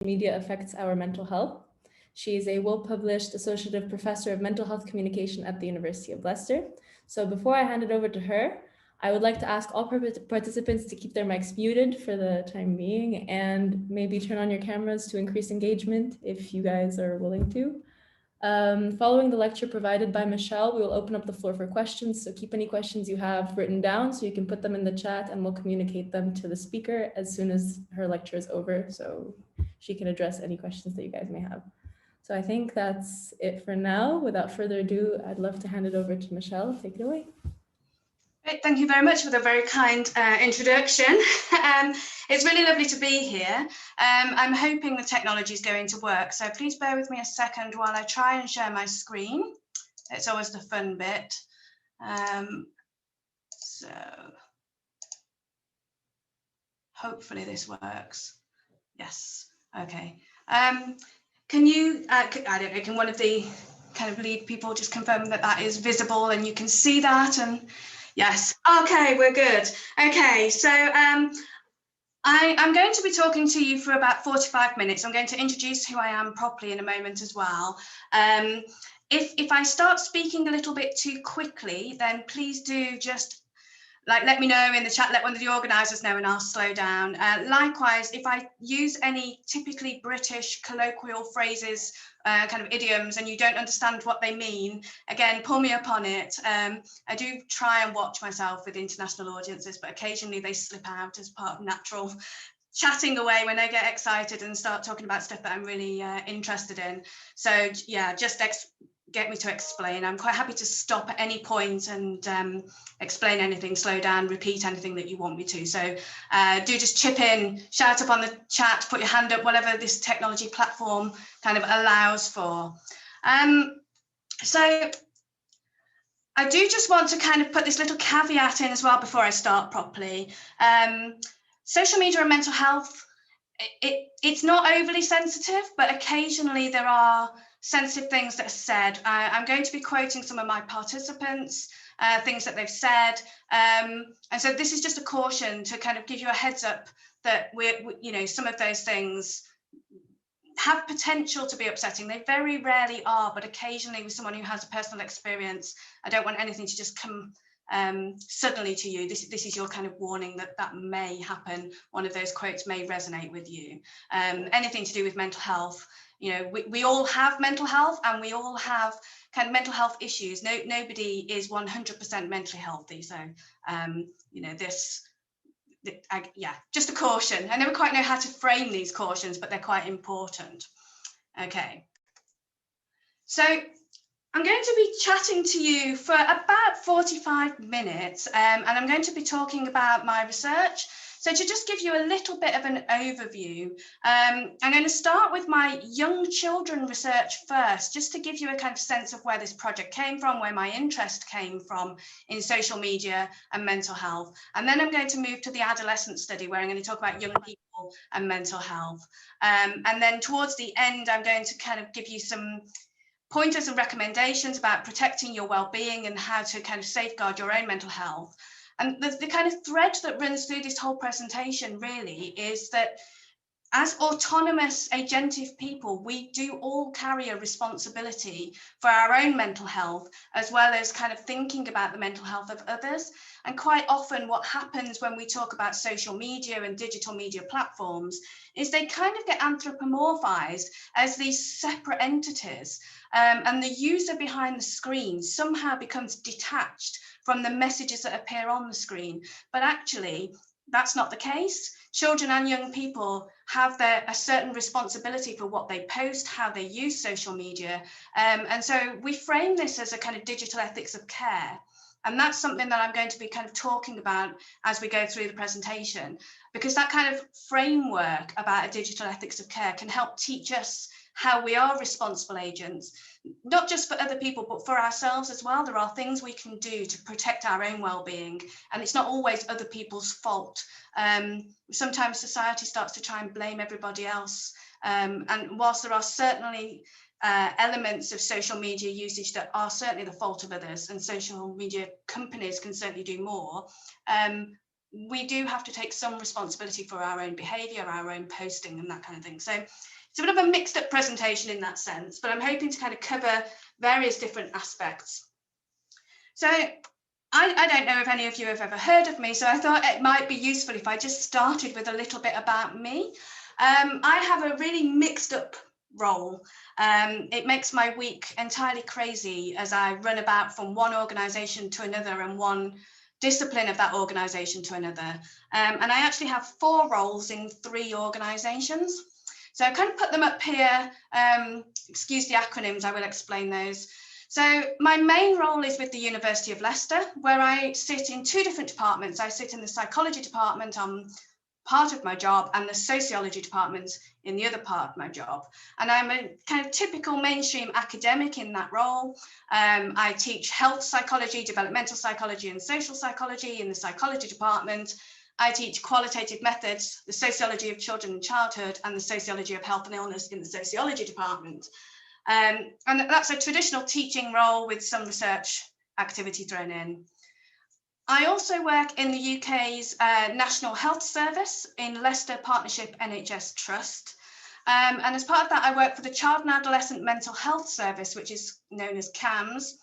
media affects our mental health. She is a well-published associate professor of mental health communication at the University of Leicester. So before I hand it over to her, I would like to ask all participants to keep their mics muted for the time being and maybe turn on your cameras to increase engagement if you guys are willing to. Following the lecture provided by Michelle, we will open up the floor for questions. So keep any questions you have written down so you can put them in the chat and we'll communicate them to the speaker as soon as her lecture is over so she can address any questions that you guys may have. So I think that's it for now. Without further ado, I'd love to hand it over to Michelle. Take it away. Great, thank you very much for the very kind introduction. It's really lovely to be here. I'm hoping the technology is going to work, so please bear with me a second while I try and share my screen. It's always the fun bit. So hopefully this works. Yes, okay. Can you, I don't know, can one of the kind of lead people just confirm that that is visible and you can see that? And yes, okay, we're good. Okay, so I'm going to be talking to you for about 45 minutes. I'm going to introduce who I am properly in a moment as well. If I start speaking a little bit too quickly, then please do just let me know in the chat, let one of the organisers know and I'll slow down. Likewise, if I use any typically British colloquial phrases, kind of idioms, and you don't understand what they mean, again, pull me up on it. I do try and watch myself with international audiences, but occasionally they slip out as part of natural chatting away when I get excited and start talking about stuff that I'm really interested in. So yeah, just get me to explain. I'm quite happy to stop at any point and explain anything, slow down, repeat anything that you want me to. So do just chip in, shout up on the chat, put your hand up, whatever this technology platform kind of allows for. So I do just want to kind of put this little caveat in as well before I start properly. Social media and mental health, it's not overly sensitive, but occasionally there are sensitive things that are said. I'm going to be quoting some of my participants, things that they've said. And so this is just a caution to kind of give you a heads up that some of those things have potential to be upsetting. They very rarely are, but occasionally with someone who has a personal experience, I don't want anything to just come suddenly to you. This is your kind of warning that that may happen. One of those quotes may resonate with you. Anything to do with mental health, we all have mental health and we all have kind of mental health issues. Nobody is 100% mentally healthy. So, just a caution. I never quite know how to frame these cautions, but they're quite important. Okay. So I'm going to be chatting to you for about 45 minutes, and I'm going to be talking about my research. So to just give you a little bit of an overview, I'm going to start with my young children research first, just to give you a kind of sense of where this project came from, where my interest came from in social media and mental health. And then I'm going to move to the adolescent study, where I'm going to talk about young people and mental health. And then towards the end, I'm going to kind of give you some pointers and recommendations about protecting your well-being and how to kind of safeguard your own mental health. And the kind of thread that runs through this whole presentation really is that as autonomous agentive people, we do all carry a responsibility for our own mental health, as well as kind of thinking about the mental health of others. And quite often what happens when we talk about social media and digital media platforms is they kind of get anthropomorphized as these separate entities. And the user behind the screen somehow becomes detached from the messages that appear on the screen. But actually, that's not the case. Children and young people have a certain responsibility for what they post, how they use social media. And so we frame this as a kind of digital ethics of care. And that's something that I'm going to be kind of talking about as we go through the presentation, because that kind of framework about a digital ethics of care can help teach us how we are responsible agents, not just for other people, but for ourselves as well. There are things we can do to protect our own well-being, and it's not always other people's fault. Sometimes society starts to try and blame everybody else. And whilst there are certainly elements of social media usage that are certainly the fault of others, and social media companies can certainly do more, we do have to take some responsibility for our own behaviour, our own posting and that kind of thing. So it's a bit of a mixed up presentation in that sense, but I'm hoping to kind of cover various different aspects. So I don't know if any of you have ever heard of me, so I thought it might be useful if I just started with a little bit about me. I have a really mixed up role. It makes my week entirely crazy as I run about from one organisation to another and one discipline of that organisation to another. And I actually have 4 roles in 3 organisations. So I kind of put them up here. Excuse the acronyms, I will explain those. So my main role is with the University of Leicester, where I sit in 2 different departments. I sit in the psychology department on part of my job and the sociology department in the other part of my job. And I'm a kind of typical mainstream academic in that role. I teach health psychology, developmental psychology and social psychology in the psychology department. I teach qualitative methods, the sociology of children and childhood, and the sociology of health and illness in the sociology department. And that's a traditional teaching role with some research activity thrown in. I also work in the UK's National Health Service in Leicester Partnership NHS Trust. And as part of that, I work for the Child and Adolescent Mental Health Service, which is known as CAMS.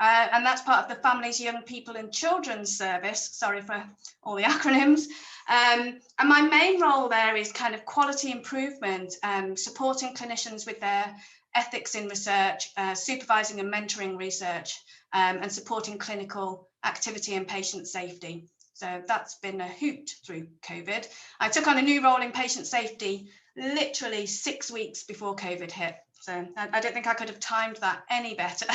And that's part of the Families, Young People and Children's Service. Sorry for all the acronyms. And my main role there is kind of quality improvement, supporting clinicians with their ethics in research, supervising and mentoring research, and supporting clinical activity and patient safety. So that's been a hoot through COVID. I took on a new role in patient safety literally 6 weeks before COVID hit. So I don't think I could have timed that any better.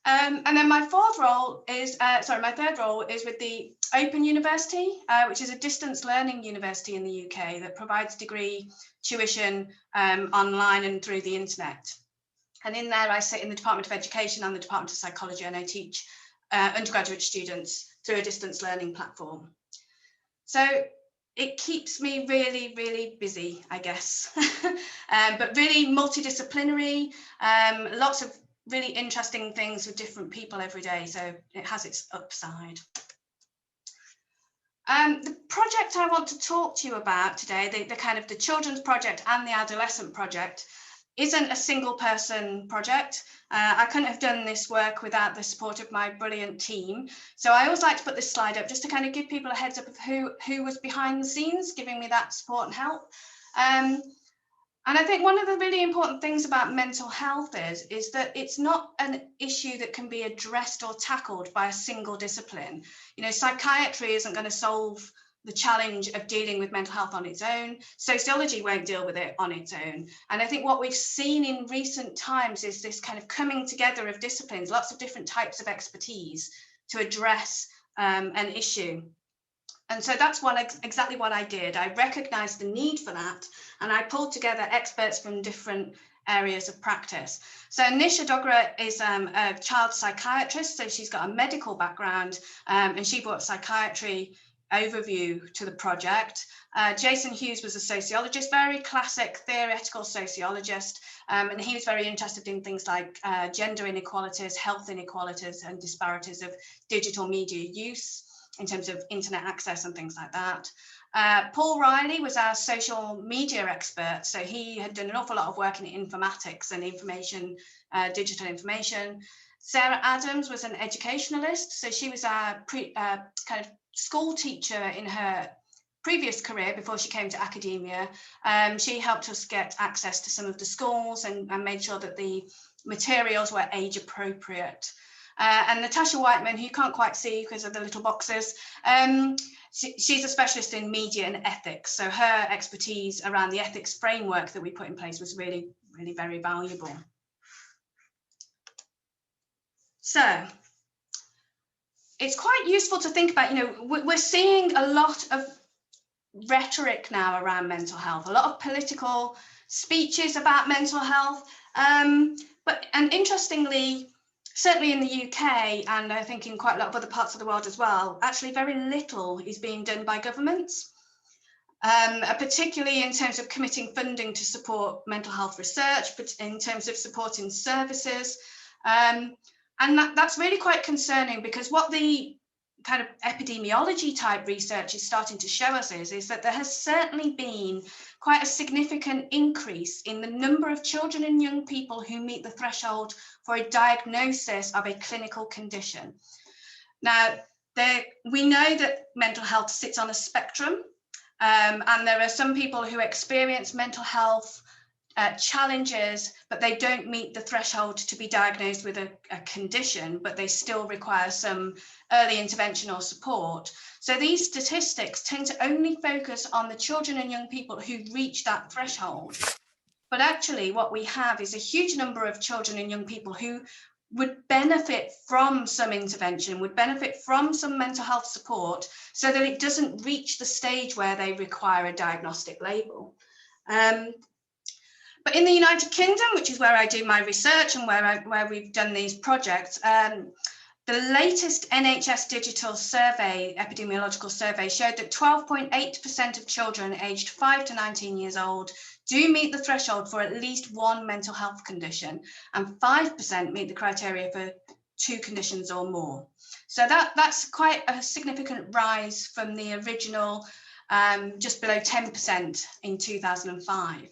And then my third role is with the Open University, which is a distance learning university in the UK that provides degree tuition online and through the internet. And in there, I sit in the Department of Education and the Department of Psychology, and I teach undergraduate students through a distance learning platform. So it keeps me really, really busy, I guess, but really multidisciplinary, lots of really interesting things with different people every day. So it has its upside. The project I want to talk to you about today, the kind of the children's project and the adolescent project, isn't a single person project. I couldn't have done this work without the support of my brilliant team. So I always like to put this slide up just to kind of give people a heads up of who was behind the scenes, giving me that support and help. And I think one of the really important things about mental health is that it's not an issue that can be addressed or tackled by a single discipline. You know, psychiatry isn't going to solve the challenge of dealing with mental health on its own. Sociology won't deal with it on its own. And I think what we've seen in recent times is this kind of coming together of disciplines, lots of different types of expertise to address an issue. And so that's exactly what I did. I recognized the need for that, and I pulled together experts from different areas of practice. So Nisha Dogra is a child psychiatrist, so she's got a medical background, and she brought psychiatry overview to the project. Jason Hughes was a sociologist, very classic theoretical sociologist, and he was very interested in things like gender inequalities, health inequalities, and disparities of digital media use in terms of internet access and things like that. Paul Riley was our social media expert. So he had done an awful lot of work in informatics and information, digital information. Sarah Adams was an educationalist. So she was our kind of school teacher in her previous career before she came to academia. She helped us get access to some of the schools and made sure that the materials were age appropriate. And Natasha Whiteman, who you can't quite see because of the little boxes, she's a specialist in media and ethics. So her expertise around the ethics framework that we put in place was really, really very valuable. So it's quite useful to think about, you know, we're seeing a lot of rhetoric now around mental health, a lot of political speeches about mental health. And interestingly, certainly in the UK, and I think in quite a lot of other parts of the world as well, actually very little is being done by governments, particularly in terms of committing funding to support mental health research, but in terms of supporting services. And that's really quite concerning, because what the kind of epidemiology type research is starting to show us is that there has certainly been quite a significant increase in the number of children and young people who meet the threshold for a diagnosis of a clinical condition. Now, we know that mental health sits on a spectrum, and there are some people who experience mental health challenges, but they don't meet the threshold to be diagnosed with a condition, but they still require some early intervention or support. So these statistics tend to only focus on the children and young people who reach that threshold. But actually what we have is a huge number of children and young people who would benefit from some intervention, would benefit from some mental health support, so that it doesn't reach the stage where they require a diagnostic label. But in the United Kingdom, which is where I do my research and where we've done these projects, the latest NHS digital survey, epidemiological survey, showed that 12.8% of children aged 5 to 19 years old do meet the threshold for at least one mental health condition, and 5% meet the criteria for 2 conditions or more. So that's quite a significant rise from the original just below 10% in 2005.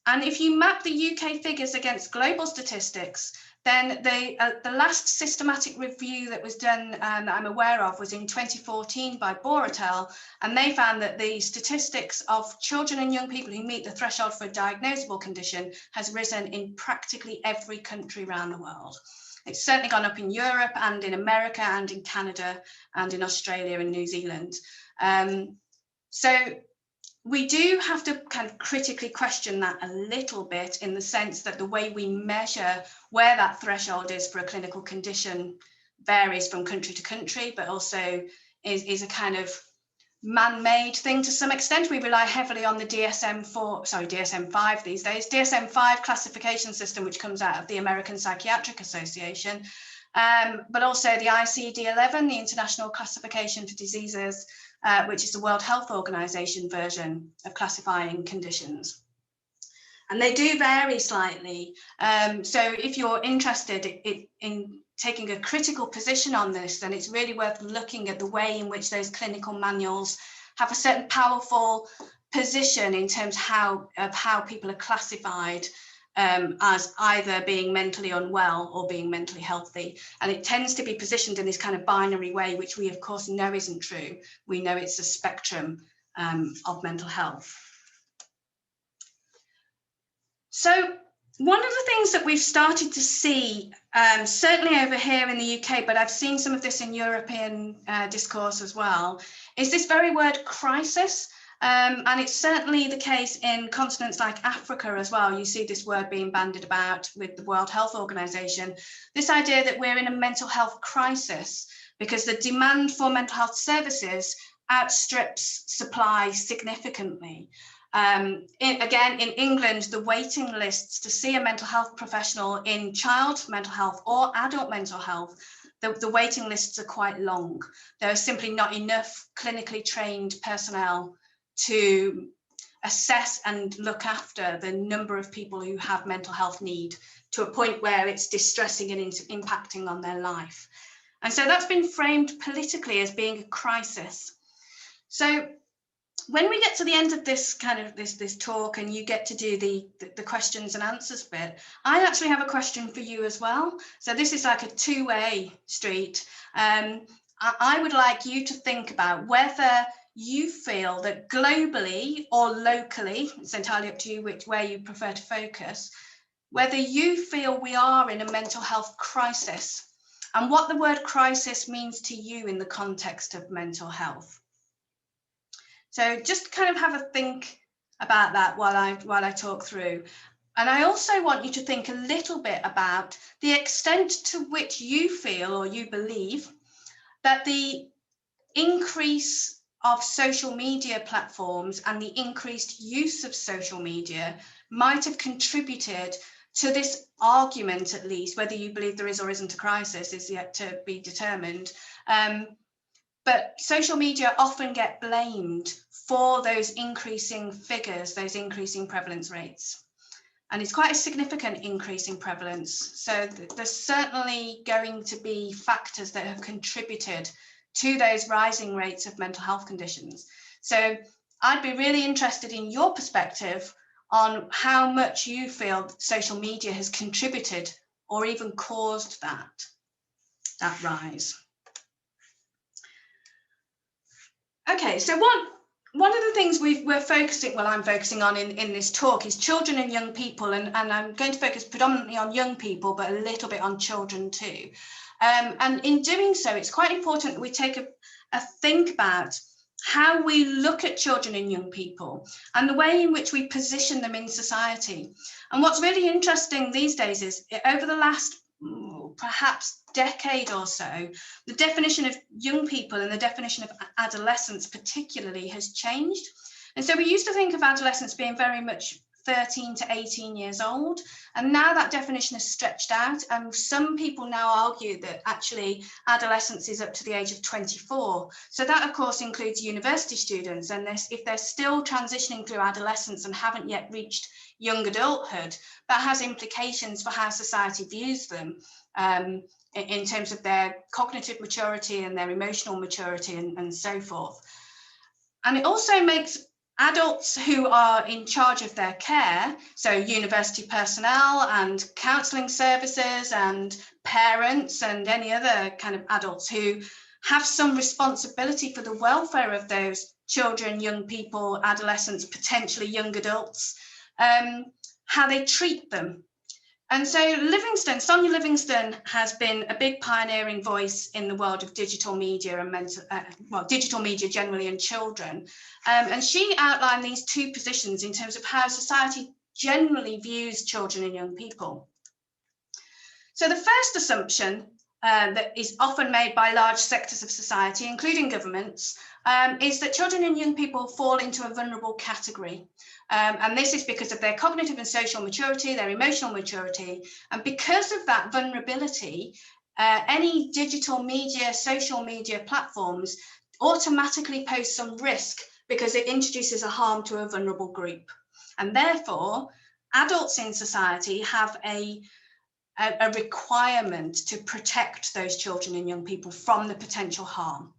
And if you map the UK figures against global statistics, then the last systematic review that was done that I'm aware of was in 2014 by Boratel, and they found that the statistics of children and young people who meet the threshold for a diagnosable condition has risen in practically every country around the world. It's certainly gone up in Europe and in America and in Canada and in Australia and New Zealand. So we do have to kind of critically question that a little bit, in the sense that the way we measure where that threshold is for a clinical condition varies from country to country, but also is a kind of man-made thing to some extent. We rely heavily on the DSM-5 these days, DSM-5 classification system, which comes out of the American Psychiatric Association, but also the ICD-11, the International Classification for Diseases, which is the World Health Organization version of classifying conditions. And they do vary slightly. So if you're interested in taking a critical position on this, then it's really worth looking at the way in which those clinical manuals have a certain powerful position in terms of how people are classified as either being mentally unwell or being mentally healthy. And it tends to be positioned in this kind of binary way, which we of course know isn't true. We know it's a spectrum of mental health. So one of the things that we've started to see, certainly over here in the UK, but I've seen some of this in European discourse as well, is this very word crisis. And it's certainly the case in continents like Africa as well. You see this word being bandied about with the World Health Organization, this idea that we're in a mental health crisis because the demand for mental health services outstrips supply significantly. Again, in England, the waiting lists to see a mental health professional in child mental health or adult mental health, the waiting lists are quite long. There are simply not enough clinically trained personnel to assess and look after the number of people who have mental health need to a point where it's distressing and impacting on their life. And so that's been framed politically as being a crisis. So when we get to the end of this kind of this talk and you get to do the questions and answers bit, I actually have a question for you as well. So this is like a two-way street. I would like you to think about whether you feel that globally or locally, it's entirely up to you where you prefer to focus, whether you feel we are in a mental health crisis and what the word crisis means to you in the context of mental health. So just kind of have a think about that while I talk through. And I also want you to think a little bit about the extent to which you feel or you believe that the increase of social media platforms and the increased use of social media might have contributed to this argument, at least. Whether you believe there is or isn't a crisis is yet to be determined. But social media often get blamed for those increasing figures, those increasing prevalence rates. And it's quite a significant increase in prevalence. So there's certainly going to be factors that have contributed to those rising rates of mental health conditions. So I'd be really interested in your perspective on how much you feel social media has contributed or even caused that rise. Okay, so one of the things I'm focusing on in this talk is children and young people, and I'm going to focus predominantly on young people, but a little bit on children too. And in doing so, it's quite important that we take a think about how we look at children and young people and the way in which we position them in society. And what's really interesting these days is over the last perhaps decade or so, the definition of young people and the definition of adolescence particularly has changed. And so we used to think of adolescence being very much 13 to 18 years old, and now that definition is stretched out, and some people now argue that actually adolescence is up to the age of 24. So that of course includes university students, and if they're still transitioning through adolescence and haven't yet reached young adulthood, that has implications for how society views them in terms of their cognitive maturity and their emotional maturity and so forth. And it also makes adults who are in charge of their care, so university personnel and counselling services and parents and any other kind of adults who have some responsibility for the welfare of those children, young people, adolescents, potentially young adults, how they treat them. And so Sonia Livingston has been a big pioneering voice in the world of digital media and digital media generally and children. And she outlined these two positions in terms of how society generally views children and young people. So the first assumption that is often made by large sectors of society, including governments, is that children and young people fall into a vulnerable category. And this is because of their cognitive and social maturity, their emotional maturity. And because of that vulnerability, any digital media, social media platforms automatically pose some risk because it introduces a harm to a vulnerable group. And therefore, adults in society have a requirement to protect those children and young people from the potential harm.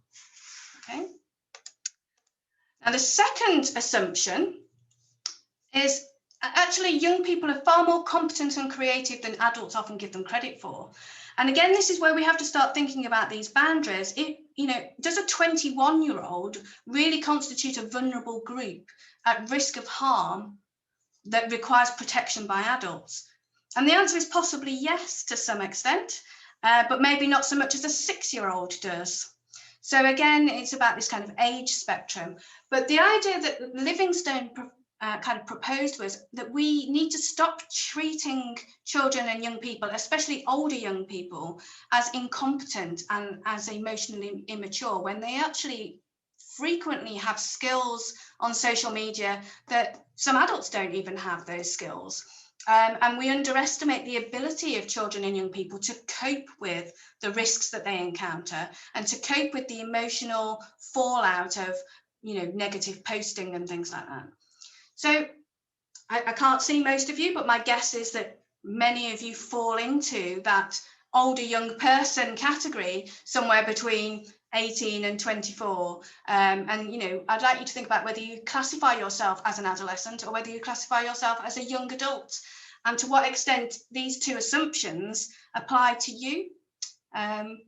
Okay. Now, the second assumption is actually young people are far more competent and creative than adults often give them credit for. And again, this is where we have to start thinking about these boundaries. Does a 21-year-old really constitute a vulnerable group at risk of harm that requires protection by adults? And the answer is possibly yes, to some extent, but maybe not so much as a 6-year-old does. So again, it's about this kind of age spectrum. But the idea that Livingstone kind of proposed was that we need to stop treating children and young people, especially older young people, as incompetent and as emotionally immature, when they actually frequently have skills on social media that some adults don't even have those skills. And we underestimate the ability of children and young people to cope with the risks that they encounter and to cope with the emotional fallout of, negative posting and things like that. So I can't see most of you, but my guess is that many of you fall into that older young person category, somewhere between 18 and 24. And, I'd like you to think about whether you classify yourself as an adolescent or whether you classify yourself as a young adult, and to what extent these two assumptions apply to you. And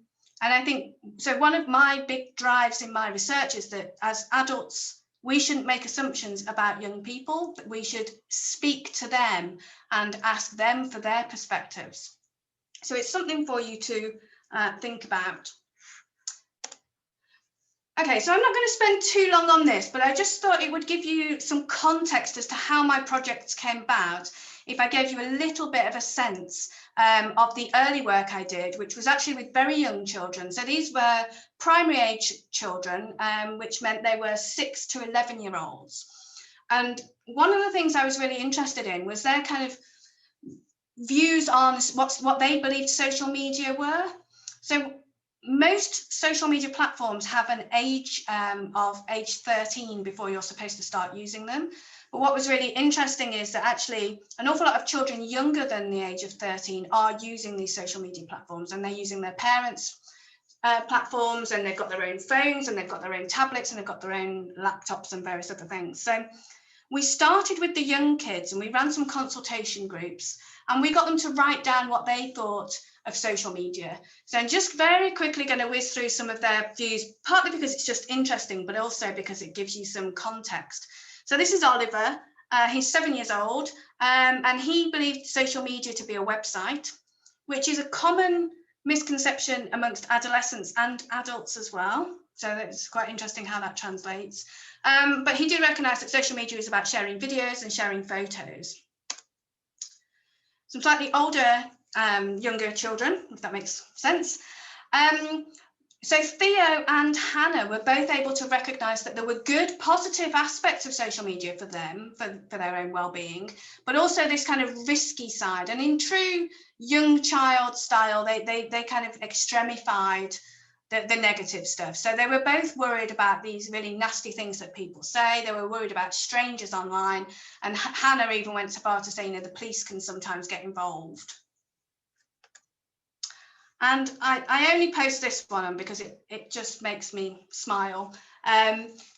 I think, so one of my big drives in my research is that as adults, we shouldn't make assumptions about young people, that we should speak to them and ask them for their perspectives. So it's something for you to think about. Okay, so I'm not going to spend too long on this, but I just thought it would give you some context as to how my projects came about, if I gave you a little bit of a sense of the early work I did, which was actually with very young children. So these were primary age children, which meant they were 6 to 11-year-olds. And one of the things I was really interested in was their kind of views on what they believed social media were. So most social media platforms have an age of age 13 before you're supposed to start using them. But what was really interesting is that actually an awful lot of children younger than the age of 13 are using these social media platforms, and they're using their parents' platforms, and they've got their own phones, and they've got their own tablets, and they've got their own laptops and various other things. So we started with the young kids, and we ran some consultation groups, and we got them to write down what they thought of social media. So I'm just very quickly going to whiz through some of their views, partly because it's just interesting, but also because it gives you some context. So this is Oliver. He's 7 years old, and he believed social media to be a website, which is a common misconception amongst adolescents and adults as well. So it's quite interesting how that translates. But he did recognise that social media is about sharing videos and sharing photos. Some slightly older, younger children, if that makes sense. So Theo and Hannah were both able to recognise that there were good, positive aspects of social media for them, for their own well-being, but also this kind of risky side. And in true young child style, they kind of extremified the negative stuff. So they were both worried about these really nasty things that people say. They were worried about strangers online. And Hannah even went so far to say, you know, the police can sometimes get involved. And I only post this one on because it just makes me smile.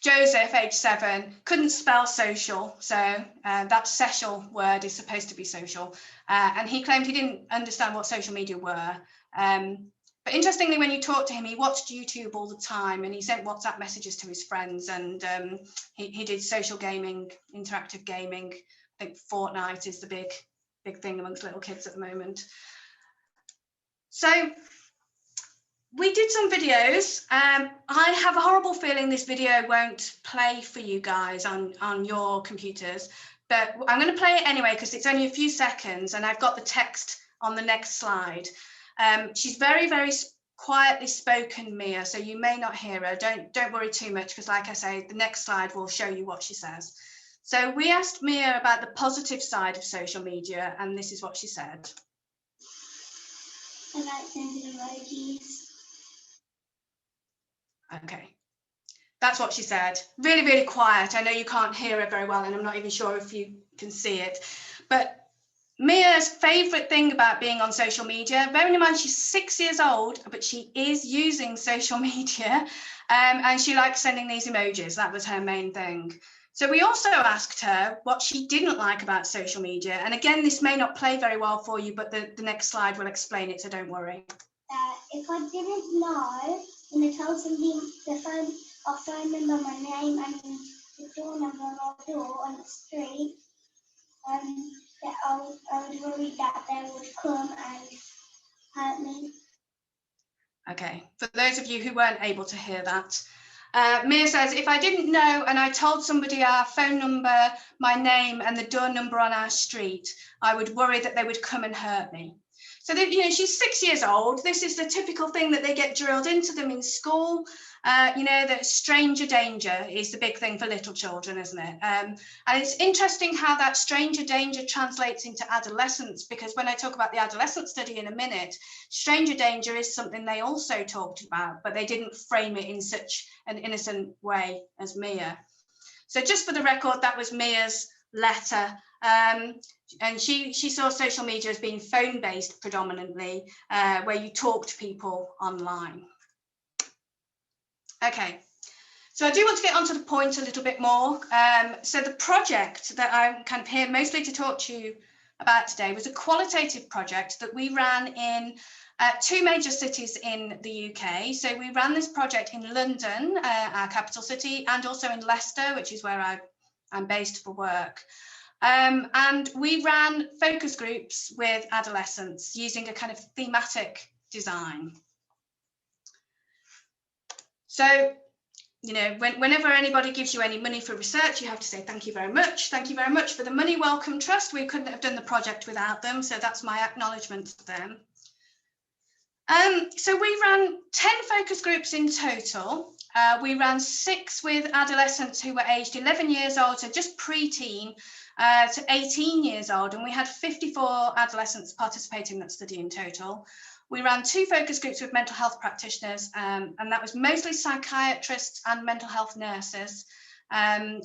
Joseph, age 7, couldn't spell social. So that social word is supposed to be social. And he claimed he didn't understand what social media were. But interestingly, when you talk to him, he watched YouTube all the time, and he sent WhatsApp messages to his friends, and he did social gaming, interactive gaming. I think Fortnite is the big thing amongst little kids at the moment. So we did some videos. I have a horrible feeling this video won't play for you guys on your computers, but I'm going to play it anyway because it's only a few seconds, and I've got the text on the next slide. She's very, very quietly spoken, Mia, so you may not hear her. Don't worry too much, because like I say, the next slide will show you what she says. So we asked Mia about the positive side of social media, and this is what she said. I like sending emojis. Okay, that's what she said. Really, really quiet. I know you can't hear her very well, and I'm not even sure if you can see it. But Mia's favourite thing about being on social media, bearing in mind she's 6 years old, but she is using social media, and she likes sending these emojis. That was her main thing. So we also asked her what she didn't like about social media. And again, this may not play very well for you, but the next slide will explain it, so don't worry. If I didn't know, and I told somebody our phone number, my name, and the door number on our door on the street, that I would worry that they would come and hurt me. Okay, for those of you who weren't able to hear that, Mia says, if I didn't know and I told somebody our phone number, my name, and the door number on our street, I would worry that they would come and hurt me. So that, you know, she's 6 years old. This is the typical thing that they get drilled into them in school. You know, that stranger danger is the big thing for little children, isn't it? And it's interesting how that stranger danger translates into adolescence, because when I talk about the adolescent study in a minute, stranger danger is something they also talked about, but they didn't frame it in such an innocent way as Mia. So just for the record, that was Mia's letter. And she saw social media as being phone-based predominantly, where you talk to people online. Okay, so I do want to get onto the point a little bit more. So the project that I'm kind of here mostly to talk to you about today was a qualitative project that we ran in 2 major cities in the UK. So we ran this project in London, our capital city, and also in Leicester, which is where I'm based for work. And we ran focus groups with adolescents using a kind of thematic design. So, you know, whenever anybody gives you any money for research, you have to say, thank you very much. Thank you very much for the money. Welcome Trust. We couldn't have done the project without them. So that's my acknowledgement to them. So we ran 10 focus groups in total. We ran 6 with adolescents who were aged 11 years old, so just pre-teen, to 18 years old. And we had 54 adolescents participating in that study in total. We ran 2 focus groups with mental health practitioners, and that was mostly psychiatrists and mental health nurses. I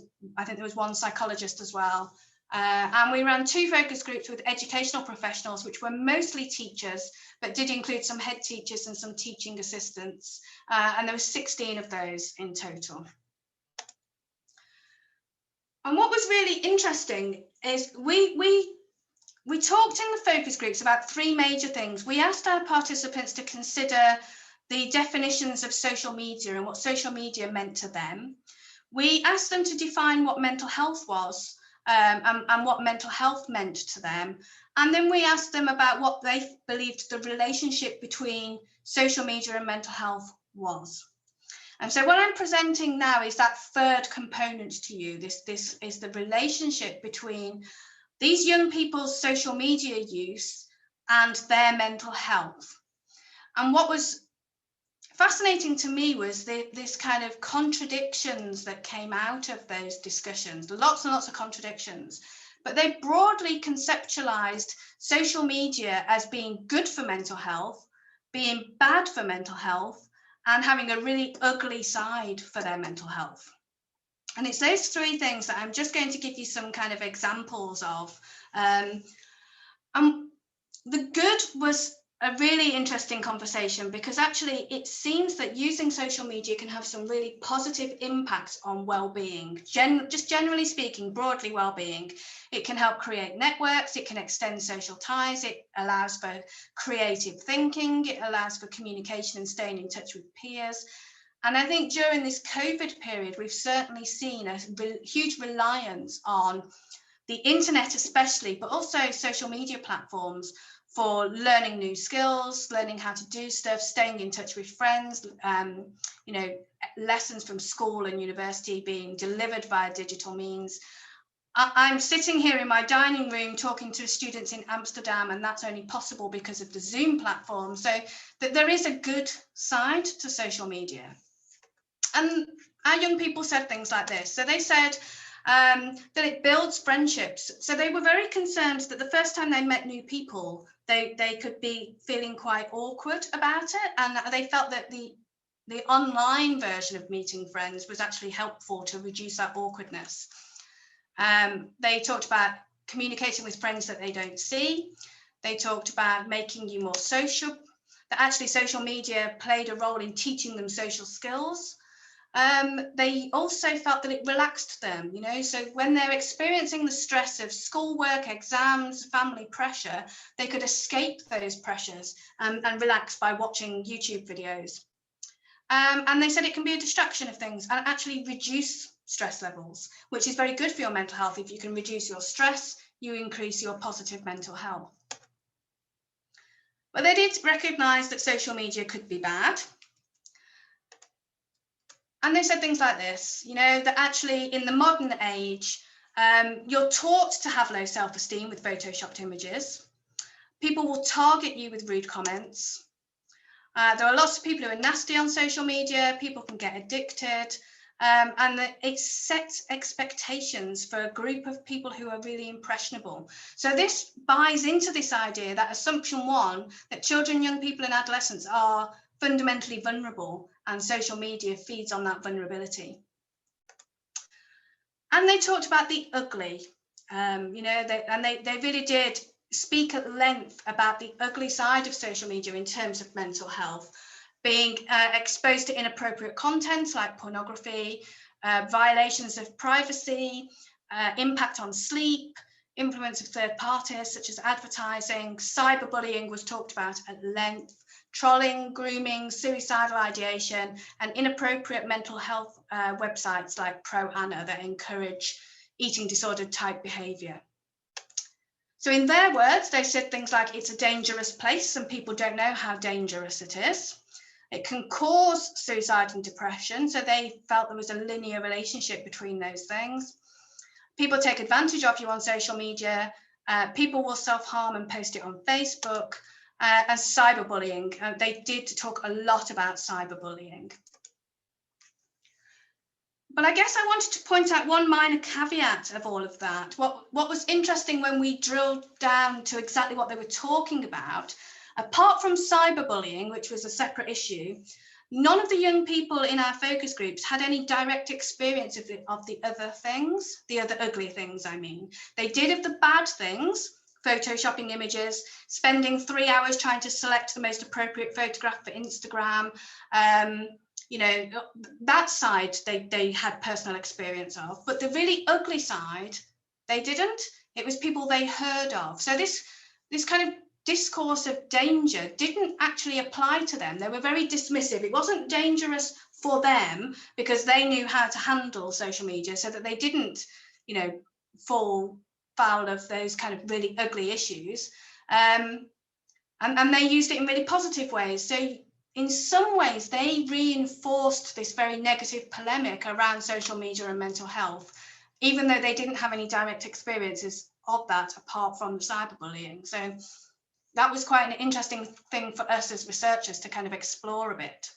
think there was 1 psychologist as well. And we ran 2 focus groups with educational professionals, which were mostly teachers, but did include some head teachers and some teaching assistants. And there were 16 of those in total. And what was really interesting is we talked in the focus groups about 3 major things. We asked our participants to consider the definitions of social media and what social media meant to them. We asked them to define what mental health was, and what mental health meant to them. And then we asked them about what they believed the relationship between social media and mental health was. And so what I'm presenting now is that 3rd component to you. This is the relationship between these young people's social media use and their mental health. And what was fascinating to me was this kind of contradictions that came out of those discussions, lots and lots of contradictions, but they broadly conceptualized social media as being good for mental health, being bad for mental health, and having a really ugly side for their mental health. And it's those 3 things that I'm just going to give you some kind of examples of. The good was a really interesting conversation, because actually it seems that using social media can have some really positive impacts on well-being. Just generally speaking, broadly well-being. It can help create networks, it can extend social ties, it allows for creative thinking, it allows for communication and staying in touch with peers. And I think during this COVID period, we've certainly seen a huge reliance on the internet especially, but also social media platforms for learning new skills, learning how to do stuff, staying in touch with friends, you know, lessons from school and university being delivered via digital means. I'm sitting here in my dining room talking to students in Amsterdam, and that's only possible because of the Zoom platform. So that there is a good side to social media. And our young people said things like this. So they said that it builds friendships. So they were very concerned that the first time they met new people, they could be feeling quite awkward about it. And they felt that the online version of meeting friends was actually helpful to reduce that awkwardness. They talked about communicating with friends that they don't see. They talked about making you more social, that actually social media played a role in teaching them social skills. They also felt that it relaxed them, you know, so when they're experiencing the stress of schoolwork, exams, family pressure, they could escape those pressures and relax by watching YouTube videos. And they said it can be a distraction of things and actually reduce stress levels, which is very good for your mental health. If you can reduce your stress, you increase your positive mental health. But they did recognise that social media could be bad. And they said things like this, you know, that actually in the modern age, you're taught to have low self-esteem with photoshopped images. People will target you with rude comments. There are lots of people who are nasty on social media. People can get addicted. And it sets expectations for a group of people who are really impressionable. So this buys into this idea, that assumption 1, that children, young people and adolescents are fundamentally vulnerable, and social media feeds on that vulnerability. And they talked about the ugly, you know, they really did speak at length about the ugly side of social media in terms of mental health, being exposed to inappropriate content like pornography, violations of privacy, impact on sleep, influence of third parties such as advertising. Cyberbullying was talked about at length. Trolling, grooming, suicidal ideation, and inappropriate mental health websites like Pro-Ana that encourage eating disorder type behaviour. So in their words, they said things like it's a dangerous place and people don't know how dangerous it is. It can cause suicide and depression, so they felt there was a linear relationship between those things. People take advantage of you on social media. People will self-harm and post it on Facebook. As cyberbullying, they did talk a lot about cyberbullying. But I guess I wanted to point out one minor caveat of all of that. What was interesting when we drilled down to exactly what they were talking about, apart from cyberbullying, which was a separate issue, none of the young people in our focus groups had any direct experience of the other things, the other ugly things, I mean. They did of the bad things, photoshopping images, spending 3 hours trying to select the most appropriate photograph for Instagram. You know, that side they had personal experience of, but the really ugly side, they didn't. It was people they heard of. So this kind of discourse of danger didn't actually apply to them. They were very dismissive. It wasn't dangerous for them because they knew how to handle social media, so that they didn't, you know, fall foul of those kind of really ugly issues. And they used it in really positive ways. So in some ways, they reinforced this very negative polemic around social media and mental health, even though they didn't have any direct experiences of that apart from the cyberbullying. So that was quite an interesting thing for us as researchers to kind of explore a bit.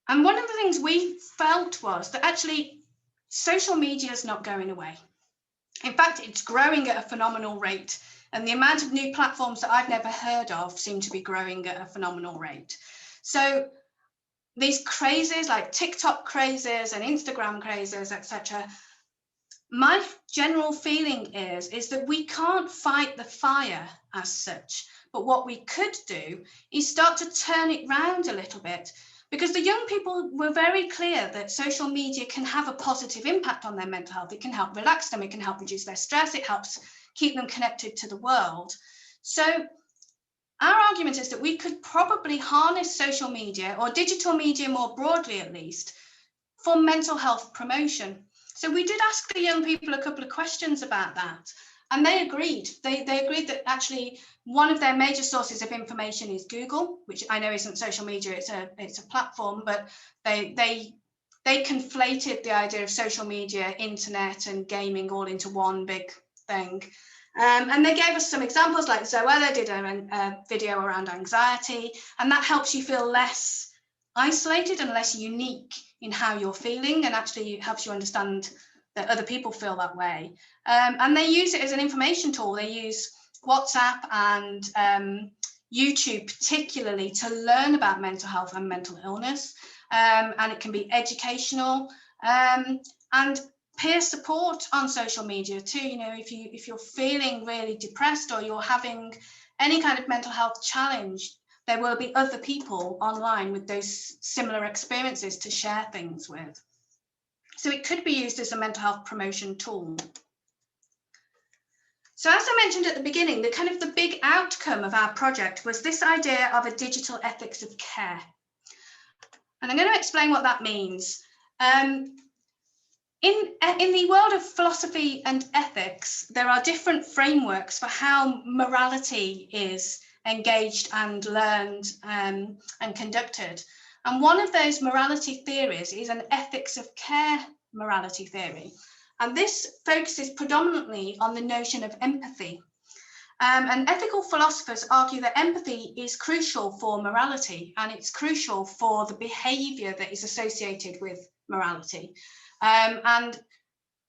And one of the things we felt was that actually social media is not going away. In fact, it's growing at a phenomenal rate. And the amount of new platforms that I've never heard of seem to be growing at a phenomenal rate. So these crazes like TikTok crazes and Instagram crazes, etc., my general feeling is that we can't fight the fire as such, but what we could do is start to turn it round a little bit, because the young people were very clear that social media can have a positive impact on their mental health. It can help relax them, it can help reduce their stress, it helps keep them connected to the world. So our argument is that we could probably harness social media, or digital media more broadly at least, for mental health promotion. So we did ask the young people a couple of questions about that, and they agreed. They agreed that actually one of their major sources of information is Google, which I know isn't social media, it's a platform, but they conflated the idea of social media, internet and gaming all into one big thing. And they gave us some examples, like Zoella did a video around anxiety, and that helps you feel less isolated and less unique in how you're feeling, and actually helps you understand that other people feel that way. And they use it as an information tool. They use WhatsApp and YouTube particularly to learn about mental health and mental illness, and it can be educational, and peer support on social media too. You know, if you're feeling really depressed or you're having any kind of mental health challenge, there will be other people online with those similar experiences to share things with. So it could be used as a mental health promotion tool. So as I mentioned at the beginning, the big outcome of our project was this idea of a digital ethics of care. And I'm going to explain what that means. In the world of philosophy and ethics, there are different frameworks for how morality is engaged and learned and conducted. And one of those morality theories is an ethics of care morality theory. And this focuses predominantly on the notion of empathy. And ethical philosophers argue that empathy is crucial for morality, and it's crucial for the behavior that is associated with morality. And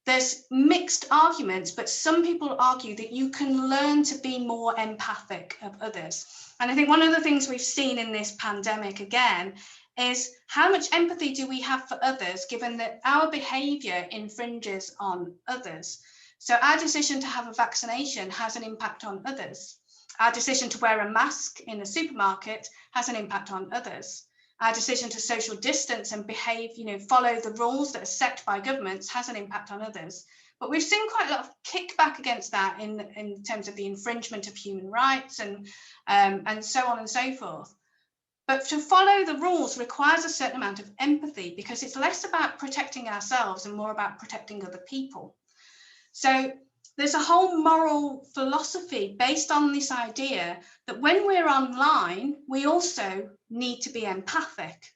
there's mixed arguments, but some people argue that you can learn to be more empathic of others. And I think one of the things we've seen in this pandemic again is how much empathy do we have for others, given that our behavior infringes on others. So our decision to have a vaccination has an impact on others. Our decision to wear a mask in a supermarket has an impact on others. Our decision to social distance and behave, follow the rules that are set by governments has an impact on others. But we've seen quite a lot of kickback against that in terms of the infringement of human rights and so on and so forth. But to follow the rules requires a certain amount of empathy, because it's less about protecting ourselves and more about protecting other people. So there's a whole moral philosophy based on this idea that when we're online, we also need to be empathic.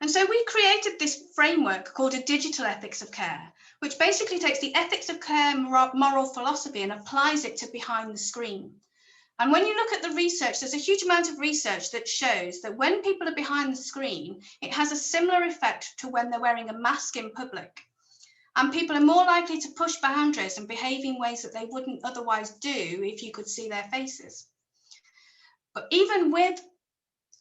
And so we created this framework called a digital ethics of care, which basically takes the ethics of care moral philosophy and applies it to behind the screen. And when you look at the research, there's a huge amount of research that shows that when people are behind the screen, it has a similar effect to when they're wearing a mask in public. And people are more likely to push boundaries and behave in ways that they wouldn't otherwise do if you could see their faces. But even with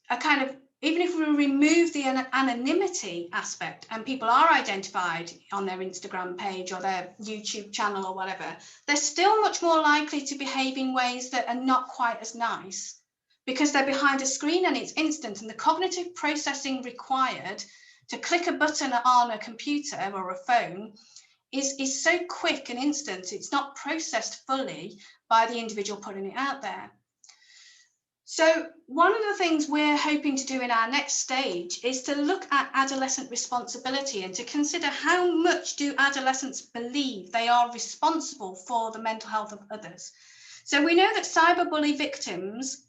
a kind of even if we remove the anonymity aspect and people are identified on their Instagram page or their YouTube channel or whatever, they're still much more likely to behave in ways that are not quite as nice because they're behind a screen and it's instant, and the cognitive processing required to click a button on a computer or a phone is so quick and instant, it's not processed fully by the individual putting it out there. So one of the things we're hoping to do in our next stage is to look at adolescent responsibility and to consider how much do adolescents believe they are responsible for the mental health of others. So we know that cyberbully victims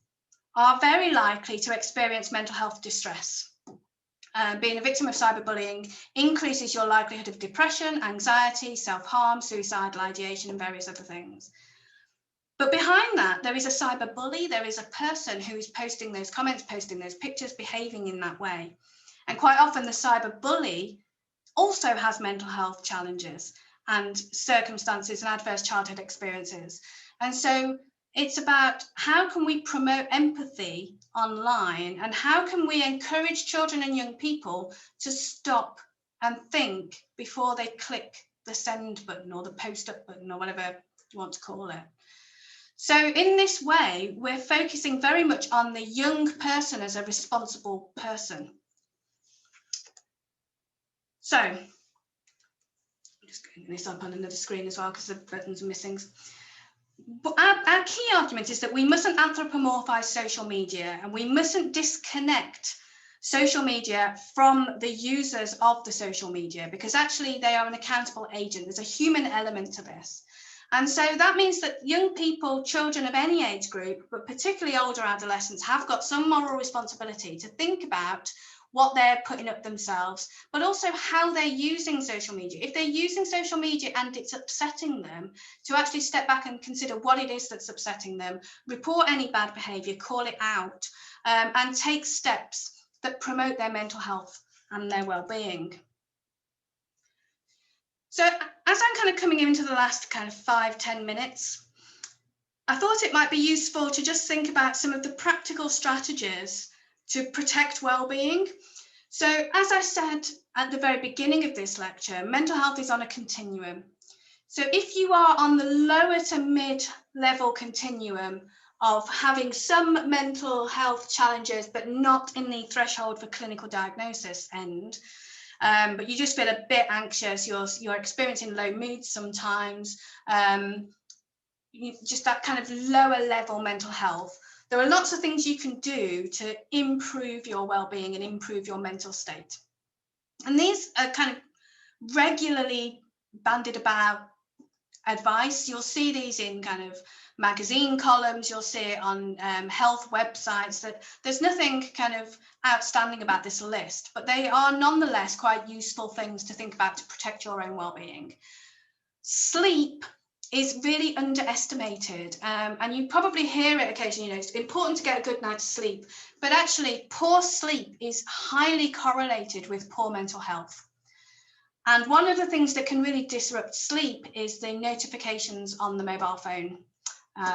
are very likely to experience mental health distress. Being a victim of cyberbullying increases your likelihood of depression, anxiety, self-harm, suicidal ideation, and various other things. But behind that, there is a cyberbully, there is a person who is posting those comments, posting those pictures, behaving in that way. And quite often the cyberbully also has mental health challenges and circumstances and adverse childhood experiences. And so it's about how can we promote empathy online and how can we encourage children and young people to stop and think before they click the send button or the post up button or whatever you want to call it. So in this way, we're focusing very much on the young person as a responsible person. So I'm just getting this up on another screen as well because the buttons are missing. But our key argument is that we mustn't anthropomorphize social media and we mustn't disconnect social media from the users of the social media, because actually they are an accountable agent. There's a human element to this. And so that means that young people, children of any age group, but particularly older adolescents, have got some moral responsibility to think about what they're putting up themselves, but also how they're using social media. If they're using social media and it's upsetting them, to actually step back and consider what it is that's upsetting them, report any bad behaviour, call it out, and take steps that promote their mental health and their well-being. So as I'm kind of coming into the last kind of 5-10 minutes, I thought it might be useful to just think about some of the practical strategies to protect well-being. So as I said at the very beginning of this lecture, mental health is on a continuum. So if you are on the lower to mid-level continuum of having some mental health challenges, but not in the threshold for clinical diagnosis end, but you just feel a bit anxious, you're experiencing low moods sometimes, just that kind of lower level mental health, there are lots of things you can do to improve your well-being and improve your mental state. And these are kind of regularly bandied about advice. You'll see these in kind of magazine columns, you'll see it on health websites, that there's nothing kind of outstanding about this list, but they are nonetheless quite useful things to think about to protect your own well-being. Sleep is really underestimated, and you probably hear it occasionally, it's important to get a good night's sleep, but actually poor sleep is highly correlated with poor mental health. And one of the things that can really disrupt sleep is the notifications on the mobile phone,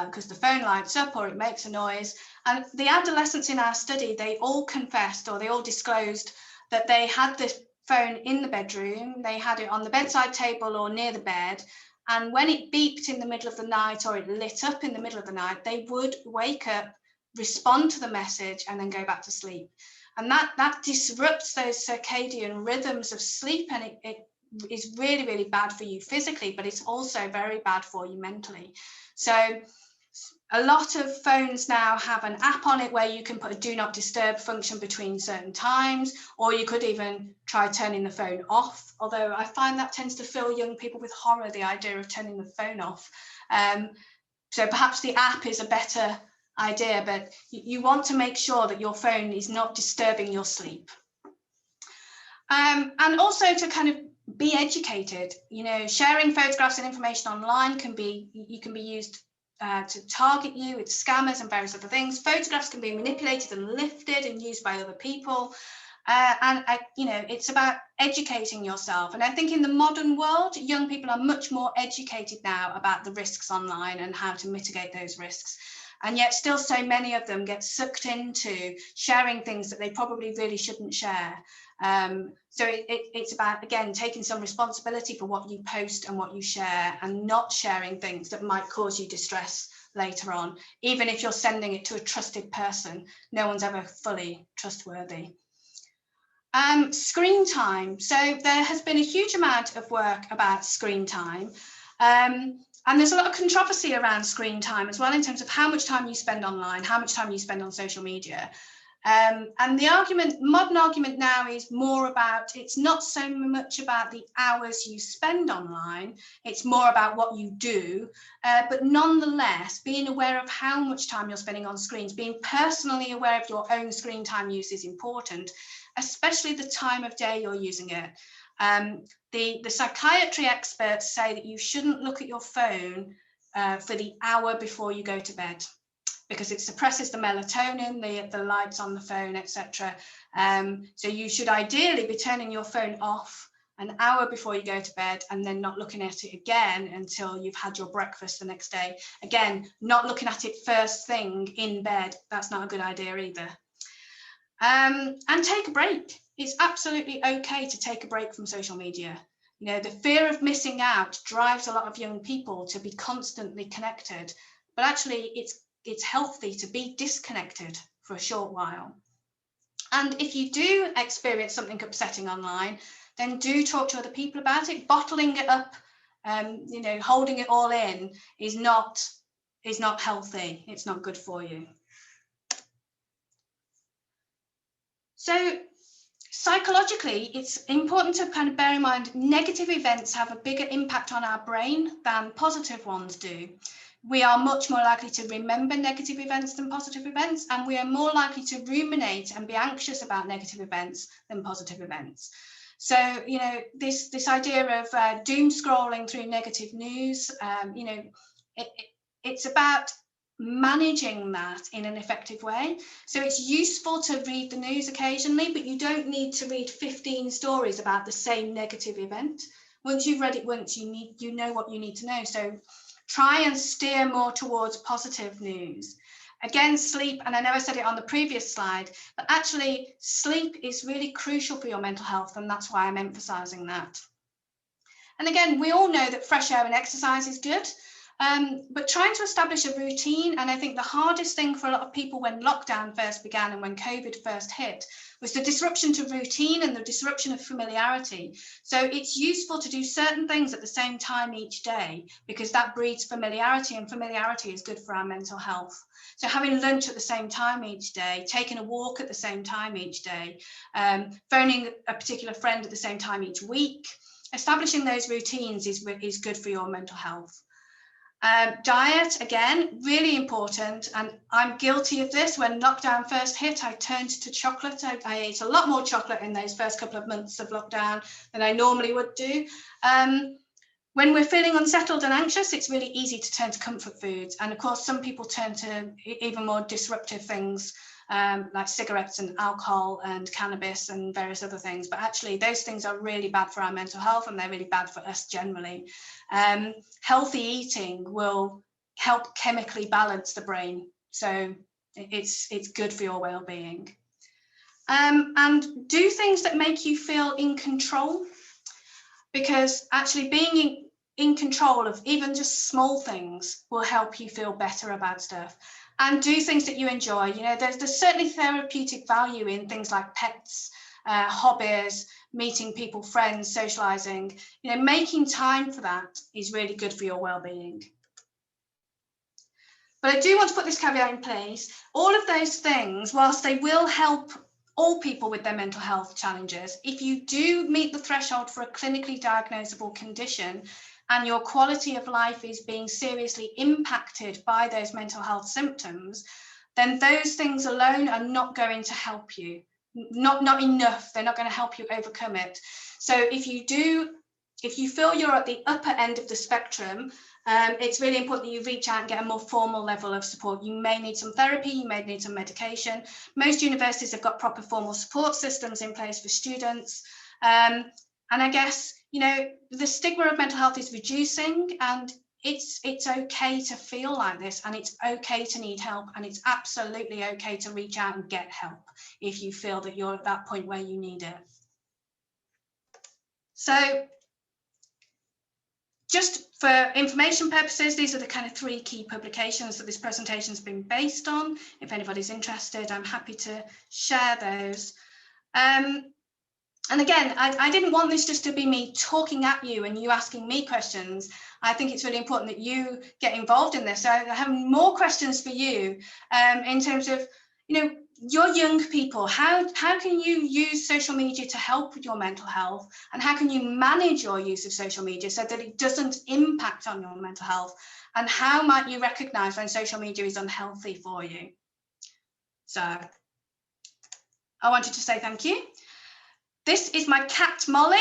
because the phone lights up or it makes a noise. And the adolescents in our study, they all confessed, or they all disclosed, that they had the phone in the bedroom, they had it on the bedside table or near the bed, and when it beeped in the middle of the night or it lit up in the middle of the night, they would wake up, respond to the message, and then go back to sleep. And that disrupts those circadian rhythms of sleep, and it is really, really bad for you physically, but it's also very bad for you mentally. So a lot of phones now have an app on it where you can put a do not disturb function between certain times, or you could even try turning the phone off, although I find that tends to fill young people with horror, the idea of turning the phone off. So perhaps the app is a better idea, but you want to make sure that your phone is not disturbing your sleep. And also to kind of be educated, sharing photographs and information online can be used to target you with scammers and various other things. Photographs can be manipulated and lifted and used by other people. It's about educating yourself. And I think in the modern world, young people are much more educated now about the risks online and how to mitigate those risks. And yet still so many of them get sucked into sharing things that they probably really shouldn't share. So it's about, again, taking some responsibility for what you post and what you share, and not sharing things that might cause you distress later on. Even if you're sending it to a trusted person, no one's ever fully trustworthy. Screen time. So there has been a huge amount of work about screen time. And there's a lot of controversy around screen time as well, in terms of how much time you spend online, how much time you spend on social media. And the argument, modern argument now, is more about, it's not so much about the hours you spend online, it's more about what you do. But nonetheless, being aware of how much time you're spending on screens, being personally aware of your own screen time use is important, especially the time of day you're using it. The psychiatry experts say that you shouldn't look at your phone for the hour before you go to bed, because it suppresses the melatonin, the lights on the phone, etc. So you should ideally be turning your phone off an hour before you go to bed, and then not looking at it again until you've had your breakfast the next day. Again, not looking at it first thing in bed. That's not a good idea either. And take a break. It's absolutely okay to take a break from social media. You know, the fear of missing out drives a lot of young people to be constantly connected, but actually it's healthy to be disconnected for a short while. And if you do experience something upsetting online, then do talk to other people about it. Bottling it up, you know, holding it all in is not healthy. It's not good for you. So psychologically, it's important to kind of bear in mind negative events have a bigger impact on our brain than positive ones do. We are much more likely to remember negative events than positive events, and we are more likely to ruminate and be anxious about negative events than positive events. So, you know, this idea of doom scrolling through negative news, you know, it's about managing that in an effective way. So it's useful to read the news occasionally, but you don't need to read 15 stories about the same negative event. Once you've read it once, you know what you need to know. So try and steer more towards positive news. Again, sleep, and I know I said it on the previous slide, but actually sleep is really crucial for your mental health, and that's why I'm emphasizing that. And again, we all know that fresh air and exercise is good. But trying to establish a routine, and I think the hardest thing for a lot of people when lockdown first began and when COVID first hit, was the disruption to routine and the disruption of familiarity. So it's useful to do certain things at the same time each day, because that breeds familiarity, and familiarity is good for our mental health. So having lunch at the same time each day, taking a walk at the same time each day, phoning a particular friend at the same time each week, establishing those routines is good for your mental health. Diet, again, really important, and I'm guilty of this. When lockdown first hit, I turned to chocolate. I ate a lot more chocolate in those first couple of months of lockdown than I normally would do. When we're feeling unsettled and anxious, it's really easy to turn to comfort foods, and of course some people turn to even more disruptive things, like cigarettes and alcohol and cannabis and various other things. But actually those things are really bad for our mental health, and they're really bad for us generally. Healthy eating will help chemically balance the brain, so it's good for your well-being. And do things that make you feel in control, because actually being in control of even just small things will help you feel better about stuff. And do things that you enjoy. You know, there's certainly therapeutic value in things like pets, hobbies, meeting people, friends, socializing. You know, making time for that is really good for your well-being. But I do want to put this caveat in place. All of those things, whilst they will help all people with their mental health challenges, if you do meet the threshold for a clinically diagnosable condition, and your quality of life is being seriously impacted by those mental health symptoms, then those things alone are not going to help you. Not enough. They're not going to help you overcome it. So if you feel you're at the upper end of the spectrum, it's really important that you reach out and get a more formal level of support. You may need some therapy, you may need some medication. Most universities have got proper formal support systems in place for students. And I guess, you know, the stigma of mental health is reducing, and it's okay to feel like this, and it's okay to need help, and it's absolutely okay to reach out and get help if you feel that you're at that point where you need it. So just for information purposes, these are the kind of 3 key publications that this presentation has been based on. If anybody's interested, I'm happy to share those. And again, I didn't want this just to be me talking at you and you asking me questions. I think it's really important that you get involved in this. So I have more questions for you in terms of, you know, your young people. How can you use social media to help with your mental health? And how can you manage your use of social media so that it doesn't impact on your mental health? And how might you recognize when social media is unhealthy for you? So I wanted to say thank you. This is my cat, Molly.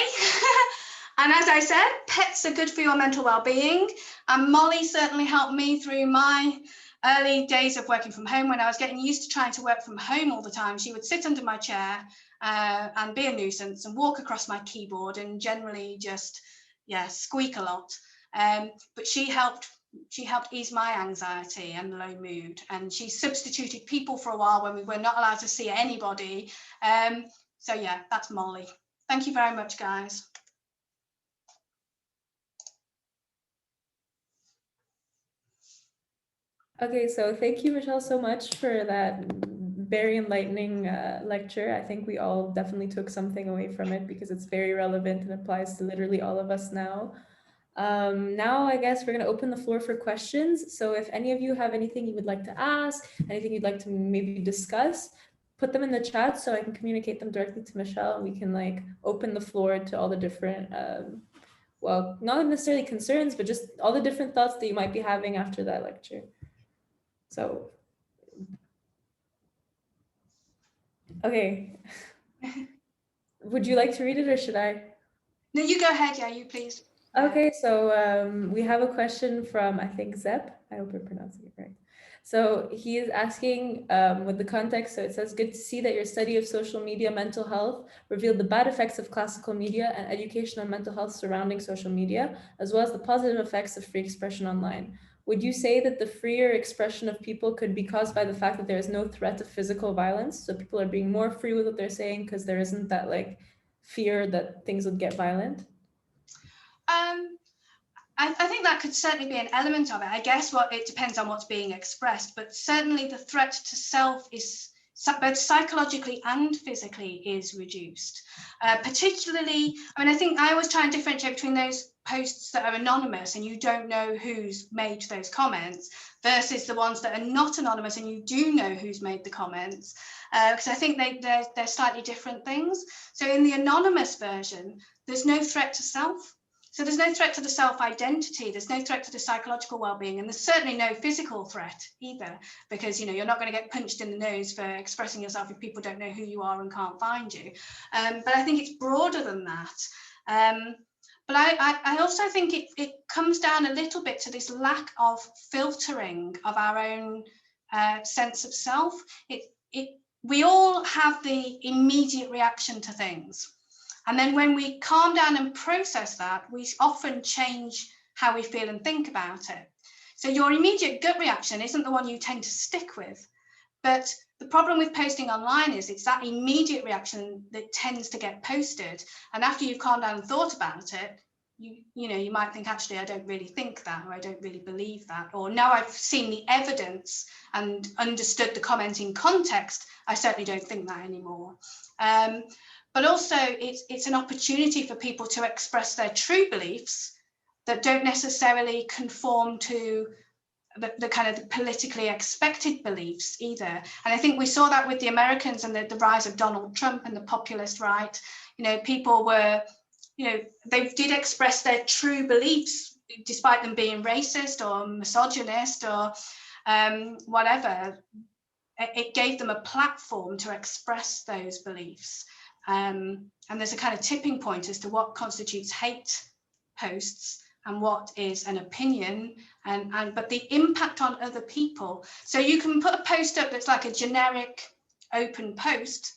And as I said, pets are good for your mental well-being. And Molly certainly helped me through my early days of working from home when I was getting used to trying to work from home all the time. She would sit under my chair and be a nuisance and walk across my keyboard and generally just, squeak a lot. But she helped ease my anxiety and low mood. And she substituted people for a while when we were not allowed to see anybody. So yeah, that's Molly. Thank you very much, guys. Okay, so thank you, Michelle, so much for that very enlightening lecture. I think we all definitely took something away from it because it's very relevant and applies to literally all of us now. Now, I guess we're going to open the floor for questions. So if any of you have anything you would like to ask, anything you'd like to maybe discuss, put them in the chat so I can communicate them directly to Michelle, and we can like open the floor to all the different, well, not necessarily concerns, but just all the different thoughts that you might be having after that lecture. So, okay. Would you like to read it or should I? No, you go ahead. Yeah, you please. Okay, so we have a question from, I think, Zep. I hope I'm pronouncing it right. So he is asking with the context, so it says, good to see that your study of social media mental health revealed the bad effects of classical media and education on mental health surrounding social media, as well as the positive effects of free expression online. Would you say that the freer expression of people could be caused by the fact that there is no threat of physical violence? So people are being more free with what they're saying because there isn't that like fear that things would get violent? I think that could certainly be an element of it. I guess it depends on what's being expressed, but certainly the threat to self is both psychologically and physically is reduced. Particularly, I mean, I think I always try and differentiate between those posts that are anonymous and you don't know who's made those comments versus the ones that are not anonymous and you do know who's made the comments, because I think they're slightly different things. So in the anonymous version, there's no threat to self. So there's no threat to the self-identity, there's no threat to the psychological well-being, and there's certainly no physical threat either, because you're not going to get punched in the nose for expressing yourself if people don't know who you are and can't find you. But I think it's broader than that. But I also think it comes down a little bit to this lack of filtering of our own sense of self. We all have the immediate reaction to things. And then when we calm down and process that, we often change how we feel and think about it. So your immediate gut reaction isn't the one you tend to stick with. But the problem with posting online is it's that immediate reaction that tends to get posted. And after you've calmed down and thought about it, you might think, actually, I don't really think that, or I don't really believe that, or now I've seen the evidence and understood the comment in context, I certainly don't think that anymore. But also it's an opportunity for people to express their true beliefs that don't necessarily conform to the kind of the politically expected beliefs either. And I think we saw that with the Americans and the rise of Donald Trump and the populist right. People were, they did express their true beliefs despite them being racist or misogynist or whatever. It gave them a platform to express those beliefs. And there's a kind of tipping point as to what constitutes hate posts and what is an opinion, but the impact on other people. So you can put a post up that's like a generic open post,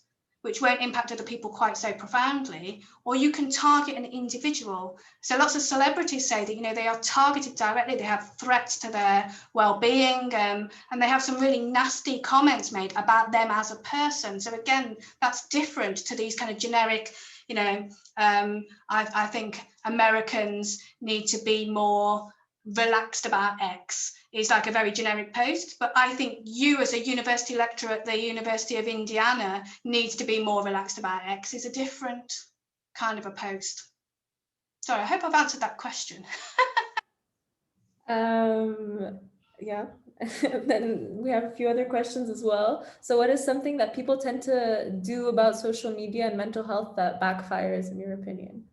which won't impact other people quite so profoundly, or you can target an individual. So lots of celebrities say that, you know, they are targeted directly, they have threats to their well-being, and they have some really nasty comments made about them as a person. So again, that's different to these kind of generic, you know, I think Americans need to be more relaxed about X is like a very generic post, but I think you as a university lecturer at the University of Indiana needs to be more relaxed about X is a different kind of a post. Sorry, I hope I've answered that question. Yeah. Then we have a few other questions as well. So what is something that people tend to do about social media and mental health that backfires, in your opinion?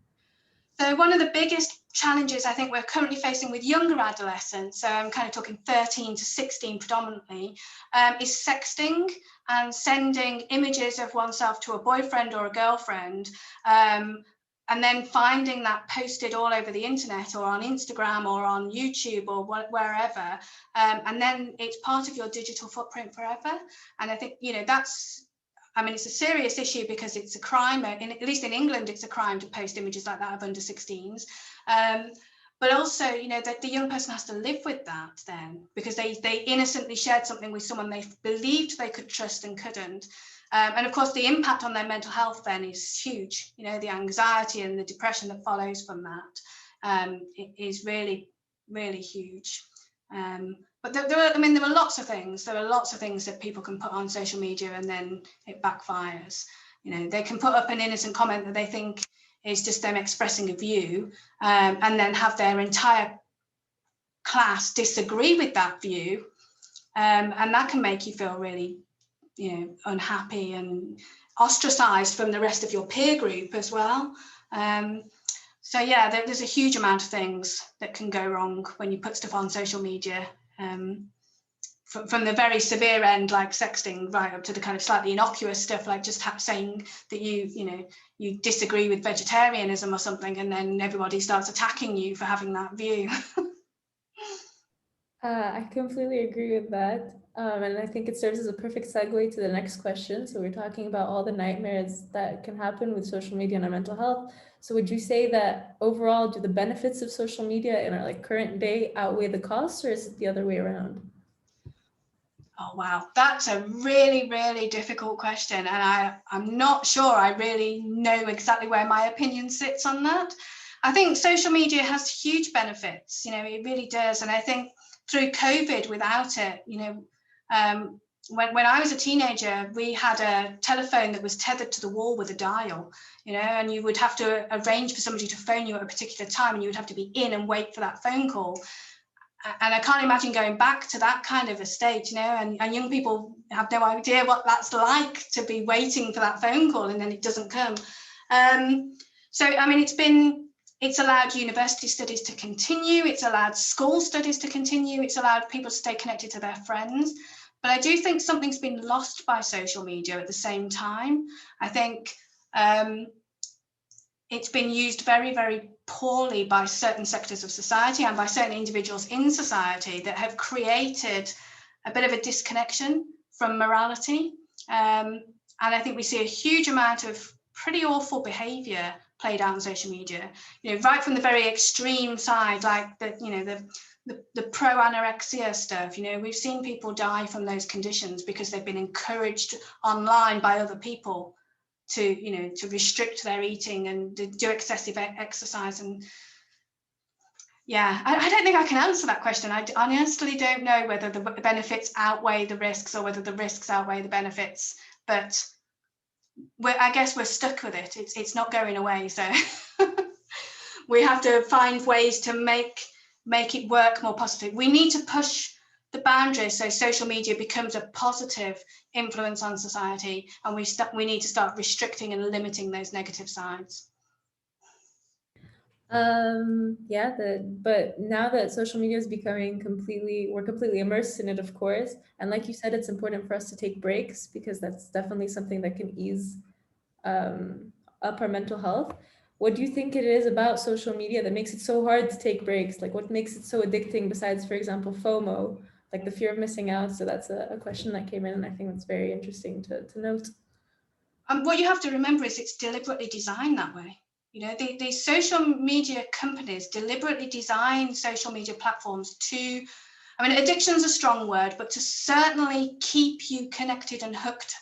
So one of the biggest challenges I think we're currently facing with younger adolescents, so I'm kind of talking 13 to 16 predominantly, is sexting and sending images of oneself to a boyfriend or a girlfriend, and then finding that posted all over the internet or on Instagram or on YouTube or wherever, and then it's part of your digital footprint forever. And I think, you know, I mean, it's a serious issue because it's a crime, at least in England, it's a crime to post images like that of under 16s. But also, you know, that the young person has to live with that then, because they innocently shared something with someone they believed they could trust and couldn't. And of course, the impact on their mental health then is huge. You know, the anxiety and the depression that follows from that is really, really huge. But there are lots of things. There are lots of things that people can put on social media and then it backfires. You know, they can put up an innocent comment that they think is just them expressing a view, and then have their entire class disagree with that view, and that can make you feel really, you know, unhappy and ostracized from the rest of your peer group as well. So yeah, there's a huge amount of things that can go wrong when you put stuff on social media, from the very severe end, like sexting, right up to the kind of slightly innocuous stuff, like just saying that you disagree with vegetarianism or something, and then everybody starts attacking you for having that view. I completely agree with that. And I think it serves as a perfect segue to the next question. So we're talking about all the nightmares that can happen with social media and our mental health. So would you say that overall, do the benefits of social media in our current day outweigh the costs, or is it the other way around? Oh, wow. That's a really, really difficult question. And I'm not sure I really know exactly where my opinion sits on that. I think social media has huge benefits, you know, it really does. And I think through COVID, without it, you know, when I was a teenager, we had a telephone that was tethered to the wall with a dial, you know, and you would have to arrange for somebody to phone you at a particular time, and you would have to be in and wait for that phone call. And I can't imagine going back to that kind of a state, you know, and young people have no idea what that's like, to be waiting for that phone call and then it doesn't come. So, I mean, it's allowed university studies to continue, it's allowed school studies to continue, it's allowed people to stay connected to their friends. But I do think something's been lost by social media at the same time. I think it's been used very, very poorly by certain sectors of society and by certain individuals in society that have created a bit of a disconnection from morality. And I think we see a huge amount of pretty awful behavior played out on social media, you know, right from the very extreme side, like the pro-anorexia stuff. You know, we've seen people die from those conditions because they've been encouraged online by other people to restrict their eating and do excessive exercise. And yeah, I don't think I can answer that question. I honestly don't know whether the benefits outweigh the risks or whether the risks outweigh the benefits, but I guess we're stuck with it. It's not going away, so we have to find ways to make it work more positive. We need to push the boundaries so social media becomes a positive influence on society, and we need to start restricting and limiting those negative sides. But now that social media is becoming we're completely immersed in it, of course. And like you said, it's important for us to take breaks, because that's definitely something that can ease up our mental health. What do you think it is about social media that makes it so hard to take breaks? Like, what makes it so addicting besides, for example, FOMO, like the fear of missing out? So that's a question that came in, and I think that's very interesting to note. And what you have to remember is it's deliberately designed that way. You know, these social media companies deliberately design social media platforms to, I mean, addiction's a strong word, but to certainly keep you connected and hooked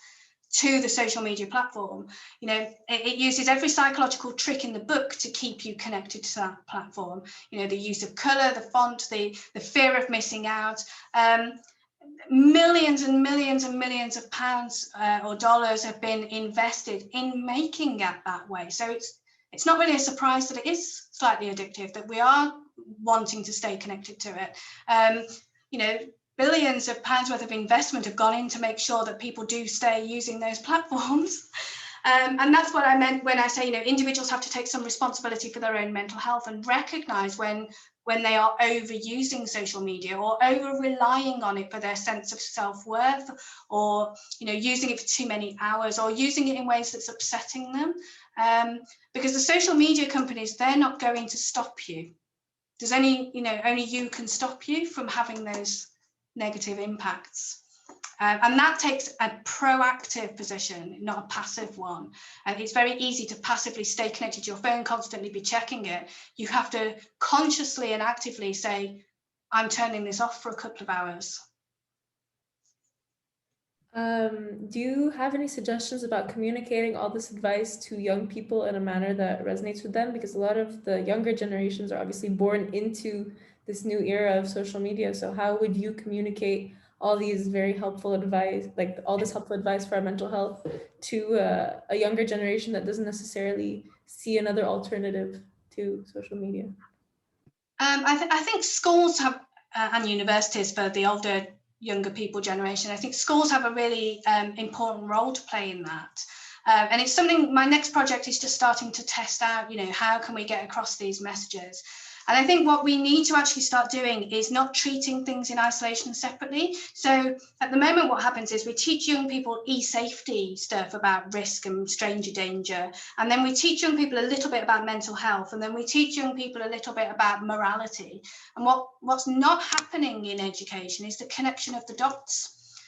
to the social media platform. You know, it uses every psychological trick in the book to keep you connected to that platform. You know, the use of color, the font, the fear of missing out. Millions and millions and millions of pounds or dollars have been invested in making it that way. So it's not really a surprise that it is slightly addictive, that we are wanting to stay connected to it. You know, billions of pounds worth of investment have gone in to make sure that people do stay using those platforms. And that's what I meant when I say, you know, individuals have to take some responsibility for their own mental health and recognize when they are overusing social media or over relying on it for their sense of self-worth, or, you know, using it for too many hours, or using it in ways that's upsetting them. Because the social media companies, they're not going to stop you. There's only you can stop you from having those negative impacts. And that takes a proactive position, not a passive one. And it's very easy to passively stay connected to your phone, constantly be checking it. You have to consciously and actively say, I'm turning this off for a couple of hours. Do you have any suggestions about communicating all this advice to young people in a manner that resonates with them? Because a lot of the younger generations are obviously born into this new era of social media. So how would you communicate all these very helpful advice, like all this helpful advice for our mental health, to a younger generation that doesn't necessarily see another alternative to social media? I think schools have, and universities for the older, younger people generation, I think schools have a really important role to play in that. And it's something, my next project is just starting to test out, you know, how can we get across these messages? And I think what we need to actually start doing is not treating things in isolation separately. So at the moment, what happens is we teach young people e-safety stuff about risk and stranger danger. And then we teach young people a little bit about mental health. And then we teach young people a little bit about morality. And what's not happening in education is the connection of the dots,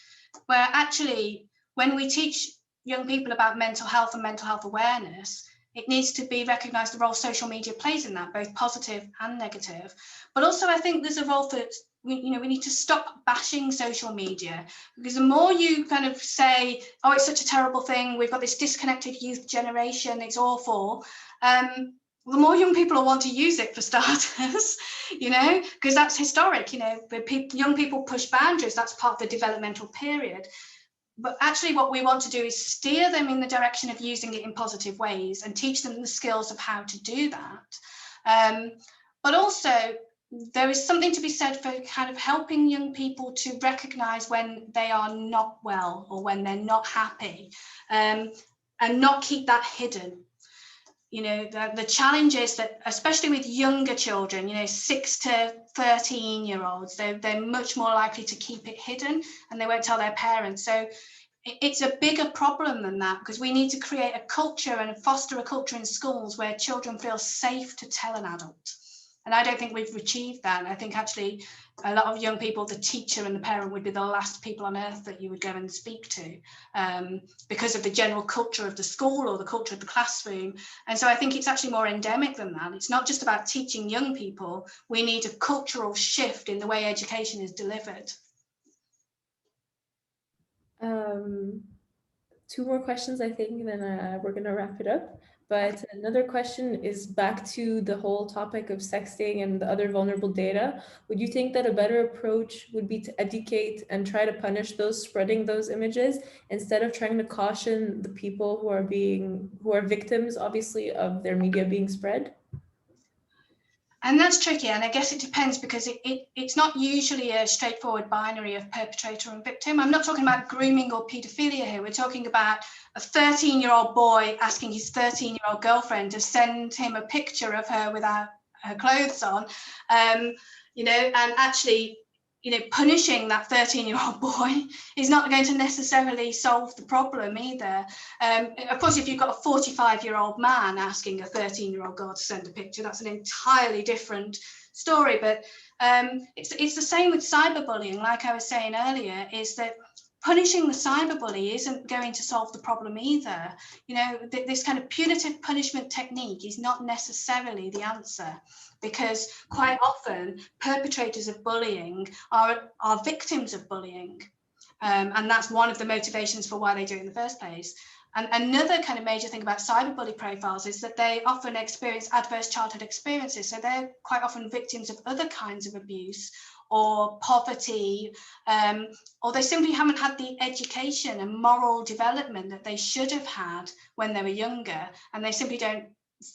where actually, when we teach young people about mental health and mental health awareness, it needs to be recognised the role social media plays in that, both positive and negative. But also, I think there's a role for, we need to stop bashing social media, because the more you kind of say, oh, it's such a terrible thing, we've got this disconnected youth generation, it's awful, the more young people will want to use it, for starters, you know, because that's historic, you know, young people push boundaries, that's part of the developmental period. But actually what we want to do is steer them in the direction of using it in positive ways and teach them the skills of how to do that. But also, there is something to be said for kind of helping young people to recognise when they are not well or when they're not happy, and not keep that hidden. You know, the challenge is that, especially with younger children, you know, 6 to 13-year-olds, they're much more likely to keep it hidden and they won't tell their parents. So it's a bigger problem than that, because we need to create a culture and foster a culture in schools where children feel safe to tell an adult. And I don't think we've achieved that. I think actually a lot of young people, the teacher and the parent would be the last people on earth that you would go and speak to, because of the general culture of the school or the culture of the classroom. And so I think it's actually more endemic than that. It's not just about teaching young people. We need a cultural shift in the way education is delivered. 2 more questions, I think, and then we're going to wrap it up. But another question is back to the whole topic of sexting and the other vulnerable data. Would you think that a better approach would be to educate and try to punish those spreading those images, instead of trying to caution the people who are victims, obviously, of their media being spread? And that's tricky, and I guess it depends, because it's not usually a straightforward binary of perpetrator and victim. I'm not talking about grooming or paedophilia here. We're talking about a 13-year-old boy asking his 13-year-old girlfriend to send him a picture of her without her clothes on, you know, and actually, you know, punishing that 13-year-old boy is not going to necessarily solve the problem either. Of course, if you've got a 45-year-old man asking a 13-year-old girl to send a picture, that's an entirely different story. But it's the same with cyberbullying. Like I was saying earlier, is that punishing the cyberbully isn't going to solve the problem either. You know, this kind of punitive punishment technique is not necessarily the answer, because quite often perpetrators of bullying are victims of bullying. And that's one of the motivations for why they do it in the first place. And another kind of major thing about cyberbully profiles is that they often experience adverse childhood experiences. So they're quite often victims of other kinds of abuse or poverty, or they simply haven't had the education and moral development that they should have had when they were younger, and they simply don't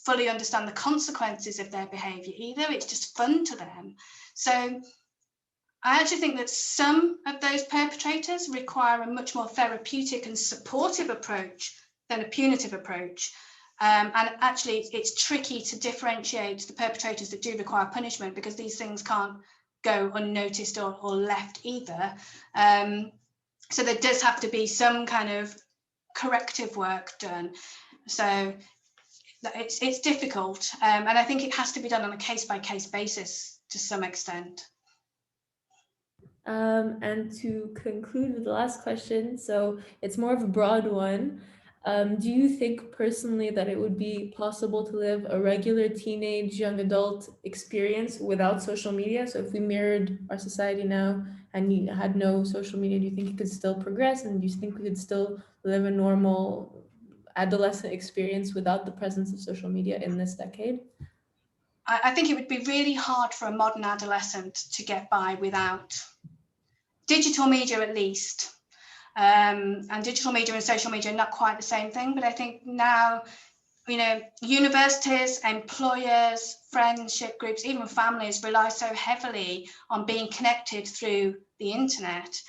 fully understand the consequences of their behaviour either. It's just fun to them. So I actually think that some of those perpetrators require a much more therapeutic and supportive approach than a punitive approach. And actually, it's tricky to differentiate the perpetrators that do require punishment, because these things can't go unnoticed or left either. So there does have to be some kind of corrective work done. So it's difficult, and I think it has to be done on a case-by-case basis to some extent. And to conclude with the last question, so it's more of a broad one. Do you think personally that it would be possible to live a regular teenage, young adult experience without social media? So if we mirrored our society now and you had no social media, do you think it could still progress? And do you think we could still live a normal adolescent experience without the presence of social media in this decade? I think it would be really hard for a modern adolescent to get by without digital media, at least. And digital media and social media are not quite the same thing, but I think now, you know, universities, employers, friendship groups, even families rely so heavily on being connected through the internet.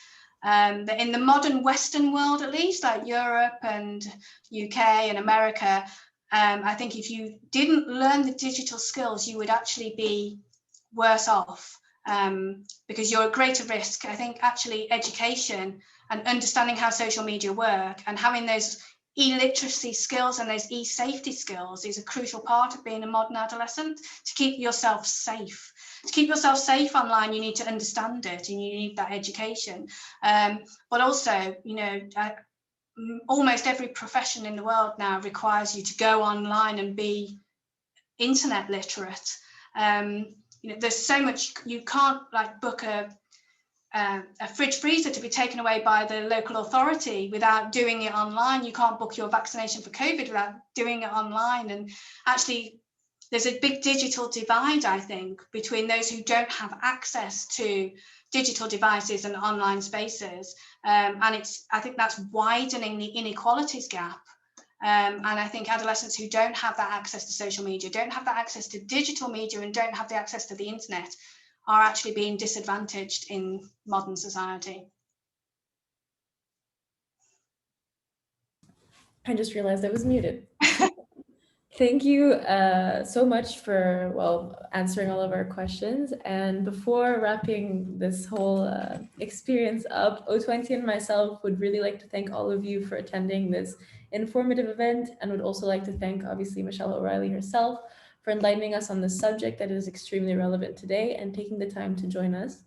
That in the modern Western world, at least, like Europe and UK and America, I think if you didn't learn the digital skills, you would actually be worse off, because you're at greater risk. I think actually education and understanding how social media work and having those e-literacy skills and those e-safety skills is a crucial part of being a modern adolescent, to keep yourself safe. To keep yourself safe online, you need to understand it and you need that education. But also, you know, almost every profession in the world now requires you to go online and be internet literate. You know, there's so much, you can't like book a fridge freezer to be taken away by the local authority without doing it online. You can't book your vaccination for COVID without doing it online. And actually, there's a big digital divide, I think, between those who don't have access to digital devices and online spaces. And I think that's widening the inequalities gap. And I think adolescents who don't have that access to social media, don't have that access to digital media, and don't have the access to the internet are actually being disadvantaged in modern society. I just realized I was muted. Thank you so much for, well, answering all of our questions. And before wrapping this whole experience up, O20 and myself would really like to thank all of you for attending this informative event, and would also like to thank, obviously, Michelle O'Reilly herself for enlightening us on this subject that is extremely relevant today and taking the time to join us.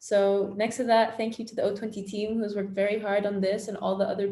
So next to that, thank you to the O20 team who has worked very hard on this and all the other